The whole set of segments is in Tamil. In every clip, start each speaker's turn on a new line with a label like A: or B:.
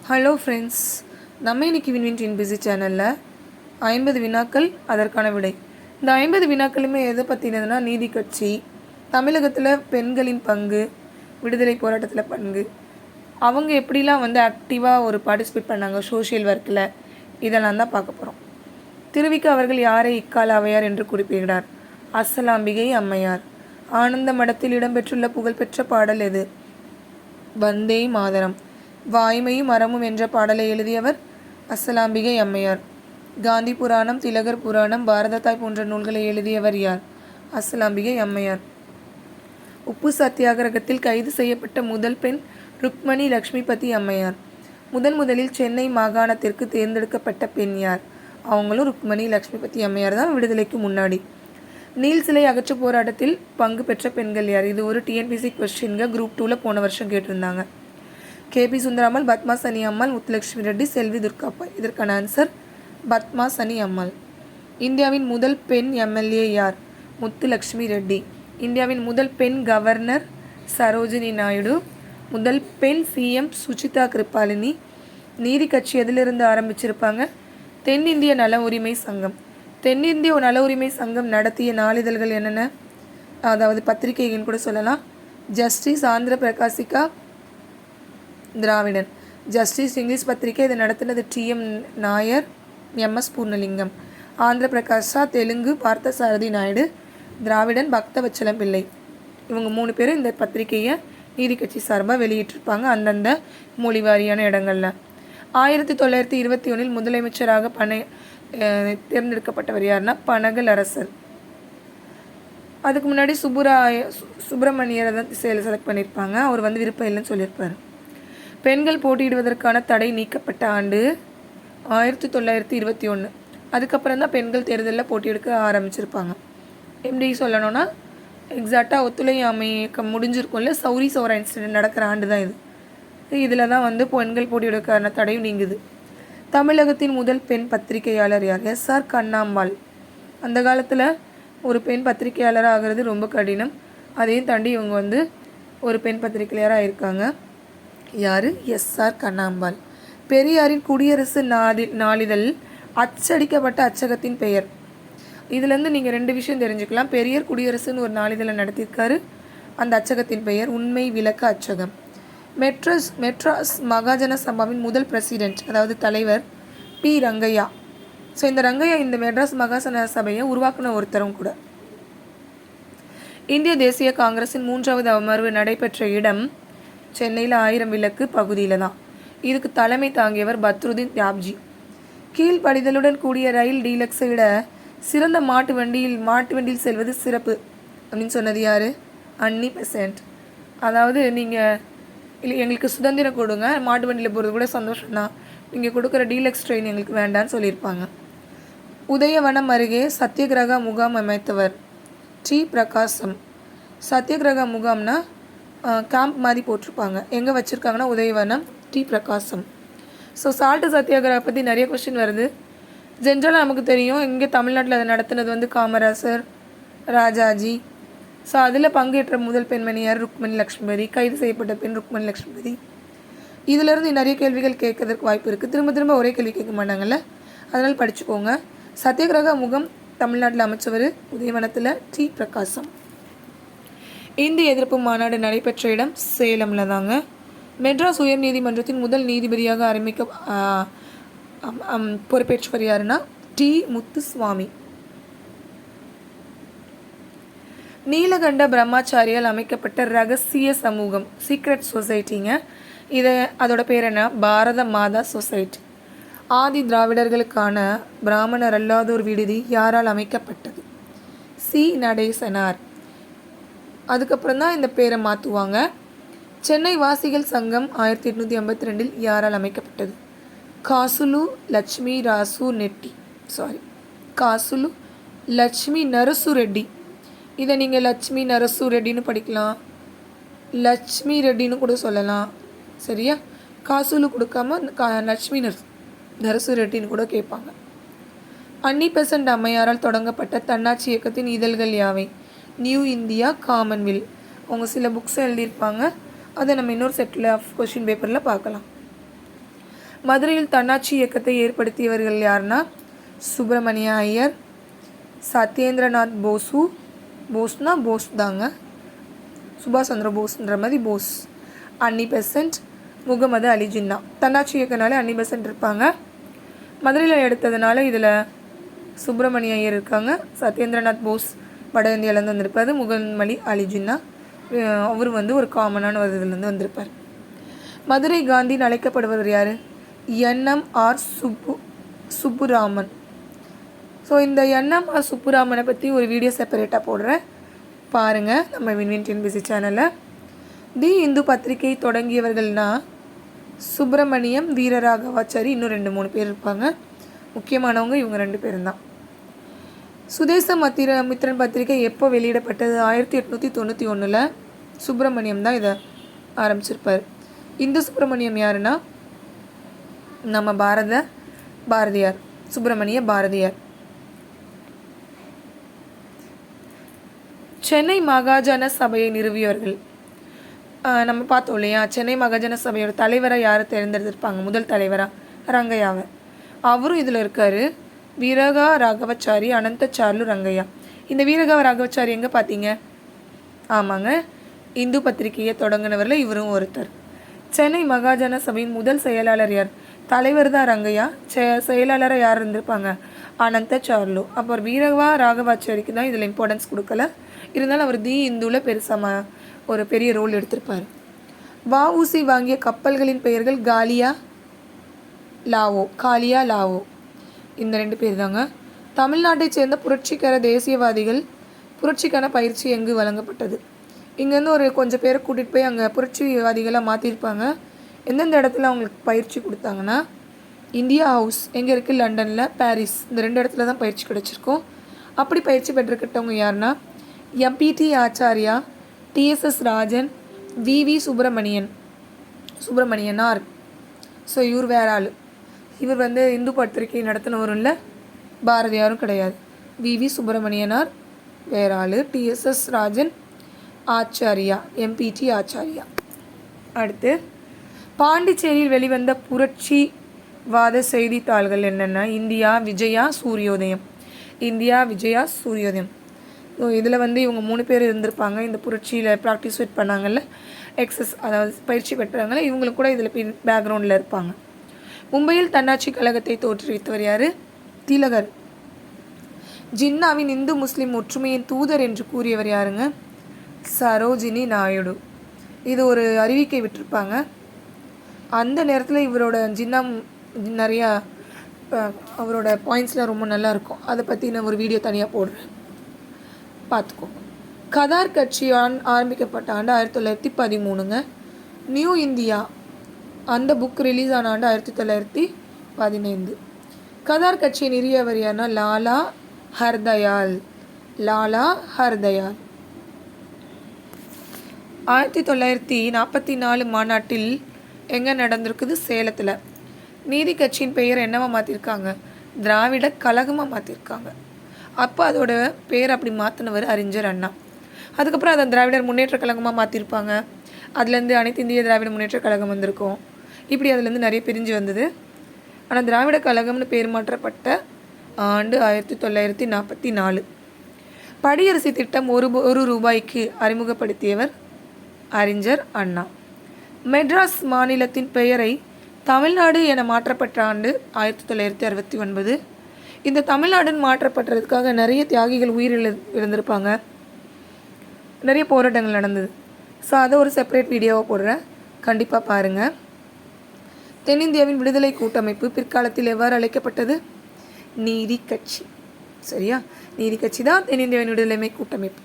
A: ஹலோ ஃப்ரெண்ட்ஸ், நம்ம இன்னைக்கு வின்வின் டின் பிஸி சேனலில் 50 வினாக்கள் அதற்கான விடை. இந்த 50 வினாக்களுமே எதை பற்றினதுன்னா, நீதி கட்சி, தமிழகத்தில் பெண்களின் பங்கு, விடுதலை போராட்டத்தில் பங்கு, அவங்க எப்படிலாம் ஆக்டிவாக பார்ட்டிசிபேட் பண்ணாங்க சோஷியல் ஒர்க்கில், இதெல்லாம் தான் பார்க்க போகிறோம். திருவிக்க அவர்கள் யாரை இக்கால அவையார் என்று குறிப்பிடுகிறார்? அசலாம்பிகை அம்மையார். ஆனந்த மடத்தில் இடம்பெற்றுள்ள புகழ்பெற்ற பாடல் எது? வந்தே மாதரம். வாய்மையும் அறமும் என்ற பாடலை எழுதியவர் அசலாம்பிகை அம்மையார். காந்தி புராணம், திலகர் புராணம், பாரத தாய் போன்ற நூல்களை எழுதியவர் யார்? அசலாம்பிகை அம்மையார். உப்பு சத்தியாகிரகத்தில் கைது செய்யப்பட்ட முதல் பெண் ருக்மணி லக்ஷ்மிபதி அம்மையார். முதலில் சென்னை மாகாணத்திற்கு தேர்ந்தெடுக்கப்பட்ட பெண் யார்? அவங்களும் ருக்மணி லக்ஷ்மிபதி அம்மையார் தான், விடுதலைக்கு முன்னாடி. நீல் சிலை அகற்ற போராட்டத்தில் பங்கு பெற்ற பெண்கள் யார்? இது ஒரு டிஎன்பிசி கொஸ்டின்க, குரூப் 2ல் போன வருஷம் கேட்டிருந்தாங்க. கேபி சுந்தராமல், பத்மா சனி அம்மாள், முத்துலட்சுமி ரெட்டி, செல்வி துர்காப்பா. இதற்கான ஆன்சர் பத்மா சனி அம்மாள். இந்தியாவின் முதல் பெண் எம்எல்ஏ யார்? முத்துலட்சுமி ரெட்டி. இந்தியாவின் முதல் பெண் கவர்னர் சரோஜினி நாயுடு. முதல் பெண் சிஎம் சுஜிதா கிருபாலினி. நீதி கட்சி எதிலிருந்து ஆரம்பிச்சிருப்பாங்க? தென்னிந்திய நல உரிமை சங்கம். தென்னிந்திய நல உரிமை சங்கம் நடத்திய நாளிதழ்கள் என்னென்ன, அதாவது பத்திரிகைன்னு கூட சொல்லலாம்? ஜஸ்டிஸ், ஆந்திர பிரகாசிகா, திராவிடன். ஜஸ்டிஸ் இங்கிலீஷ் பத்திரிகை, இதை நடத்தினது டிஎம் நாயர், எம்எஸ் பூர்ணலிங்கம். ஆந்திர பிரகாஷா, தெலுங்கு பார்த்தசாரதி நாயுடு. திராவிடன் பக்தவச்சலம் பிள்ளை. இவங்க 3 பேரும் இந்த பத்திரிகையை நீதி கட்சி சார்பாக வெளியிட்டிருப்பாங்க அந்தந்த மொழி வாரியான இடங்களில். 1921 முதலமைச்சராக தேர்ந்தெடுக்கப்பட்டவர் யாருன்னா பனகல் அரசர். அதுக்கு முன்னாடி சுப்பிரமணியரை தான் செலக்ட் பண்ணியிருப்பாங்க. அவர் விருப்பம் இல்லைன்னு சொல்லியிருப்பார். பெண்கள் போட்டியிடுவதற்கான தடை நீக்கப்பட்ட ஆண்டு 1921. அதுக்கப்புறம் தான் பெண்கள் தேர்தலில் போட்டியெடுக்க ஆரம்பிச்சிருப்பாங்க. எப்படி சொல்லணும்னா, எக்ஸாக்டாக ஒத்துழையாமை இயக்கம் முடிஞ்சிருக்கும்ல, சௌரி சௌரா இன்சிடென்ட் நடக்கிற ஆண்டு தான் இது. இதில் தான் பெண்கள் போட்டியிடுவதற்கான தடையும் நீங்குது. தமிழகத்தின் முதல் பெண் பத்திரிகையாளர் யார்? எஸ்ஆர் கண்ணாம்பாள். அந்த காலத்தில் ஒரு பெண் பத்திரிகையாளராக ஆகிறது ரொம்ப கடினம். அதையும் தாண்டி இவங்க ஒரு பெண் பத்திரிகையாளராக இருக்காங்க. யார்? எஸ்ஆர் கண்ணாம்பாள். பெரியாரின் குடியரசு நாளிதழ் அச்சடிக்கப்பட்ட அச்சகத்தின் பெயர். இதுலேருந்து நீங்கள் 2 விஷயம் தெரிஞ்சுக்கலாம். பெரியார் குடியரசுன்னு ஒரு நாளிதழை நடத்தியிருக்காரு. அந்த அச்சகத்தின் பெயர் உண்மை விளக்க அச்சகம். மெட்ராஸ் மகாஜன சபாவின் முதல் பிரசிடென்ட், அதாவது தலைவர், பி ரங்கையா. ஸோ இந்த ரங்கையா இந்த மெட்ராஸ் மகாஜன சபையை உருவாக்குன ஒருத்தரும் கூட. இந்திய தேசிய காங்கிரஸின் 3வது அமர்வு நடைபெற்ற இடம் சென்னையில் 1000 விளக்கு பகுதியில் தான். இதுக்கு தலைமை தாங்கியவர் பத்ருதீன் தியாப்ஜி. கீழ்ப்படிதலுடன் கூடிய ரயில் டீலக்ஸை விட சிறந்த மாட்டு வண்டியில் செல்வது சிறப்பு அப்படின்னு சொன்னது யார்? அன்னி பெசன்ட். அதாவது நீங்கள் எங்களுக்கு சுதந்திரம் கொடுங்க, மாட்டு வண்டியில் போகிறது கூட சந்தோஷம்தான், நீங்கள் கொடுக்குற டீலக்ஸ் ட்ரெயின் எங்களுக்கு வேண்டான்னு சொல்லியிருப்பாங்க. உதயவனம் அருகே சத்தியகிரக முகாம் அமைத்தவர் டி பிரகாசம். சத்தியகிரக முகாம்னா கேம்ப் மாதிரி போட்டிருப்பாங்க. எங்கே வச்சுருக்காங்கன்னா உதயவனம், டி பிரகாசம். ஸோ சால்ட்டு சத்தியாகிரக பற்றி நிறைய கொஸ்டின் வருது. ஜென்ரலாக நமக்கு தெரியும், இங்கே தமிழ்நாட்டில் அதை நடத்துனது காமராசர், ராஜாஜி. ஸோ அதில் பங்கேற்ற முதல் பெண்மணி யார்? ருக்மணி லக்ஷ்மிபதி. கைது செய்யப்பட்ட பெண் ருக்மணி லக்ஷ்மிபதி. இதிலேருந்து நிறைய கேள்விகள் கேட்கறதுக்கு வாய்ப்பு இருக்குது. திரும்ப ஒரே கேள்வி கேட்க மாட்டாங்கல்ல, அதனால் படிச்சுக்கோங்க. சத்தியாகிரக முகாம் தமிழ்நாட்டில் அமைச்சவர் உதயவனத்தில் டி பிரகாசம். இந்திய எதிர்ப்பு மாநாடு நடைபெற்ற இடம் சேலமில் தாங்க. மெட்ராஸ் உயர் நீதிமன்றத்தின் முதல் நீதிபதியாக பொறுப்பேற்றவர் யாருன்னா டி முத்துசுவாமி. நீலகண்ட பிரம்மாச்சாரியால் அமைக்கப்பட்ட ரகசிய சமூகம், சீக்ரெட் சொசைட்டிங்க. அதோட பேர் என்ன? பாரத மாதா சொசைட்டி. ஆதி திராவிடர்களுக்கான பிராமணர் அல்லாதோர் விடுதி யாரால் அமைக்கப்பட்டது? சி நடேசனார். அதுக்கப்புறம் தான் இந்த பேரை மாற்றுவாங்க. சென்னை வாசிகள் சங்கம் 1852 யாரால் அமைக்கப்பட்டது? காசுலு லட்சுமி நரசு ரெட்டி. இதை நீங்கள் லட்சுமி நரசு ரெட்டின்னு படிக்கலாம், லட்சுமி ரெட்டின்னு கூட சொல்லலாம். சரியா? காசுலு கொடுக்காம லட்சுமி நரசு ரெட்டின்னு கூட கேட்பாங்க. அன்னி பெசன்ட் அம்மையாரால் தொடங்கப்பட்ட தன்னாட்சி இயக்கத்தின் இதழ்கள் யாவை? New India, காமன்வெல். அவங்க சில புக்ஸ் எழுதியிருப்பாங்க. அதை நம்ம இன்னொரு செட்டில் ஆஃப் கொஷின் பேப்பரில் பார்க்கலாம். மதுரையில் தன்னாட்சி இயக்கத்தை ஏற்படுத்தியவர்கள் யாருன்னா சுப்பிரமணிய ஐயர், சத்யேந்திரநாத் போஸ்னா போஸ் தாங்க, சுபாஷ் சந்திர போஸ்ன்ற மாதிரி போஸ், அன்னி பெசன்ட், முகமது அலி ஜின்னா. தன்னாட்சி இயக்கனாலே அன்னி பெசன்ட் இருப்பாங்க. மதுரையில் எடுத்ததுனால இதில் சுப்பிரமணிய ஐயர் இருக்காங்க, சத்யேந்திரநாத் போஸ் வட இந்தியாவிலேருந்து வந்திருப்பார், முகமது அலி ஜின்னா அவர் ஒரு காமனான ஒரு இதுலேருந்து வந்திருப்பார். மதுரை காந்தின்னு அழைக்கப்படுவர் யார்? NMR சுப்புராமன். ஸோ இந்த NMR சுப்புராமனை பற்றி ஒரு வீடியோ செப்பரேட்டாக போடுறேன், பாருங்கள் நம்ம வின்வின் டிஎன்பிஎஸ்சி சேனலில். தி இந்து பத்திரிகை தொடங்கியவர்கள்னா சுப்பிரமணியம், வீரராகவாச்சாரி, இன்னும் 2-3 பேர் இருப்பாங்க. முக்கியமானவங்க இவங்க 2 பேரும் தான். சுதேச மித்திரன் பத்திரிகை எப்போ வெளியிடப்பட்டது? 1891. சுப்பிரமணியம் தான் இதை ஆரம்பிச்சிருப்பார். இந்து சுப்பிரமணியம் யாருன்னா நம்ம பாரதியார், சுப்பிரமணிய பாரதியார். சென்னை மகாஜன சபையை நிறுவியவர்கள் நம்ம பார்த்தோம் இல்லையா? சென்னை மகாஜன சபையோட தலைவராக யாரை தேர்ந்தெடுத்திருப்பாங்க? முதல் தலைவராக ரங்கையாவை. அவரும் இதில் இருக்கார். வீரகா ராகவச்சாரி, அனந்தச்சார்லு ரங்கையா. இந்த வீரகா ராகவச்சாரி எங்கே பார்த்தீங்க? ஆமாங்க, இந்து பத்திரிகையை தொடங்கினவரில் இவரும் ஒருத்தர். சென்னை மகாஜன சபையின் முதல் செயலாளர் யார்? தலைவர் தான் ரங்கையா, செயலாளராக யார் இருந்திருப்பாங்க? அனந்தச்சார்லு. அப்புறம் வீரகா ராகவாச்சாரிக்கு தான் இதில் இம்பார்ட்டன்ஸ் கொடுக்கல, இருந்தாலும் அவர் தி இந்துவில் பெருசாக ஒரு பெரிய ரோல் எடுத்திருப்பார். வஉசி வாங்கிய கப்பல்களின் பெயர்கள் காலியா லாவோ, இந்த 2 பேர் தாங்க. தமிழ்நாட்டைச் சேர்ந்த புரட்சிகர தேசியவாதிகள் புரட்சிக்கான பயிற்சி எங்கு வழங்கப்பட்டது? இங்கேருந்து கொஞ்சம் பேரை கூட்டிகிட்டு போய் அங்கே புரட்சிவாதிகளாக மாற்றிருப்பாங்க. எந்தெந்த இடத்துல அவங்களுக்கு பயிற்சி கொடுத்தாங்கன்னா, இந்தியா ஹவுஸ் எங்கே இருக்குது? லண்டனில், பாரிஸ், இந்த 2 இடத்துல தான் பயிற்சி கிடச்சிருக்கோம். அப்படி பயிற்சி பெற்றுக்கிட்டவங்க யாருன்னா MPT Acharya, TSS Rajan, VV Subramaniyanar. So இவர் வேற ஆள். இவர் இந்து பத்திரிகை நடத்தினவரும் இல்லை, பாரதியாரும் கிடையாது. VV சுப்பிரமணியனார் வேற ஆள். TSS Rajan Acharya, MPT Acharya. அடுத்து பாண்டிச்சேரியில் வெளிவந்த புரட்சிவாத செய்தித்தாள்கள் என்னென்னா இந்தியா, விஜயா, சூரியோதயம். ஸோ இதில் இவங்க 3 பேர் இருந்திருப்பாங்க. இந்த புரட்சியில் ப்ராக்டிஸ்பேட் பண்ணாங்கல்ல, அதாவது பயிற்சி பெற்றாங்கல்ல, இவங்களுக்கு கூட இதில் பேக்ரவுண்டில் இருப்பாங்க. மும்பையில் தன்னாட்சி கழகத்தை தோற்றுவித்தவர் யார்? திலகர். ஜின்னாவின் இந்து முஸ்லீம் ஒற்றுமையின் தூதர் என்று கூறியவர் யாருங்க? சரோஜினி நாயுடு. இது ஒரு அறிவிக்கை விட்டிருப்பாங்க. அந்த நேரத்தில் இவரோட ஜின்னா நிறையா அவரோட பாயிண்ட்ஸ்லாம் ரொம்ப நல்லாயிருக்கும். அதை பற்றி நான் ஒரு வீடியோ தனியாக போடுறேன், பார்த்துக்கோங்க. கதார் கட்சி ஆரம்பிக்கப்பட்ட ஆண்டு 1913ங்க. நியூ இந்தியா அந்த புக் ரிலீஸ் ஆன ஆண்டு 1915. கதார் கட்சியை நிறுவியவர் யாருன்னா லாலா ஹர்தயால். 1944 மாநாட்டில் எங்கே நடந்திருக்குது? சேலத்தில். நீதி கட்சியின் பெயர் என்னவா மாற்றிருக்காங்க? திராவிட கழகமாக மாற்றிருக்காங்க. அப்போ அதோட பேர் அப்படி மாற்றினவர் அறிஞர் அண்ணா. அதுக்கப்புறம் அதை திராவிடர் முன்னேற்ற கழகமாக மாற்றிருப்பாங்க. அதுலேருந்து அனைத்து இந்திய திராவிட முன்னேற்ற கழகம் வந்திருக்கும். இப்படி அதுலேருந்து நிறைய பிரிஞ்சு வந்தது. ஆனால் திராவிட கழகம்னு பேர் மாற்றப்பட்ட ஆண்டு 1944. படியரசி திட்டம் ஒரு ரூபாய்க்கு அறிமுகப்படுத்தியவர் அறிஞர் அண்ணா. மெட்ராஸ் மாநிலத்தின் பெயரை தமிழ்நாடு என மாற்றப்பட்ட ஆண்டு 1969. இந்த தமிழ்நாடுன்னு மாற்றப்பட்டதுக்காக நிறைய தியாகிகள் இழந்திருப்பாங்க, நிறைய போராட்டங்கள் நடந்தது. ஸோ அதை ஒரு செப்பரேட் வீடியோவாக போடுறேன், கண்டிப்பாக பாருங்கள். தென்னிந்தியாவின் விடுதலை கூட்டமைப்பு பிற்காலத்தில் எவ்வாறு அழைக்கப்பட்டது? நீதி கட்சி. சரியா? நீதி கட்சி தான் தென்னிந்தியாவின் விடுதலை கூட்டமைப்பு.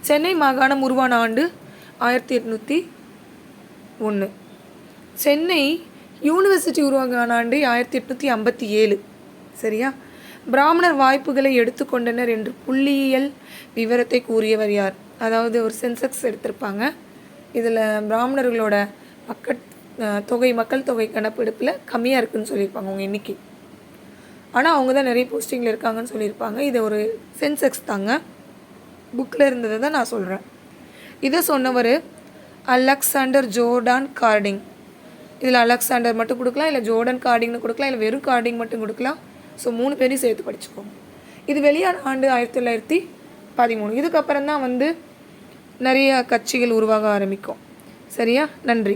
A: சென்னை மாகாணம் உருவான ஆண்டு 1801. சென்னை யூனிவர்சிட்டி உருவான ஆண்டு 1857. சரியா? பிராமணர் வாய்ப்புகளை எடுத்துக்கொண்டனர் என்று புள்ளியியல் விவரத்தை கூறியவர் யார்? அதாவது ஒரு சென்செக்ஸ் எடுத்திருப்பாங்க. இதில் பிராமணர்களோட மக்கள் தொகை கணக்கெடுப்பில் கம்மியாக இருக்குதுன்னு சொல்லியிருப்பாங்க அவங்க எண்ணிக்கை. ஆனால் அவங்க தான் நிறைய போஸ்டிங்கில் இருக்காங்கன்னு சொல்லியிருப்பாங்க. இது ஒரு சென்செக்ஸ் தாங்க, புக்கில் இருந்ததை தான் நான் சொல்கிறேன். இதை சொன்னவர் அலெக்சாண்டர் ஜோர்டான் கார்டிங். இதில் அலெக்சாண்டர் மட்டும் கொடுக்கலாம், இல்லை ஜோர்டன் கார்டிங்னு கொடுக்கலாம், இல்லை வெறும் கார்டிங் மட்டும் கொடுக்கலாம். ஸோ 3 பேரையும் சேர்த்து படிச்சுக்கோங்க. இது வெளியான ஆண்டு 1913. இதுக்கப்புறம் தான் வந்து நிறைய கட்சிகள் உருவாக ஆரம்பிக்கும். சரியா? நன்றி.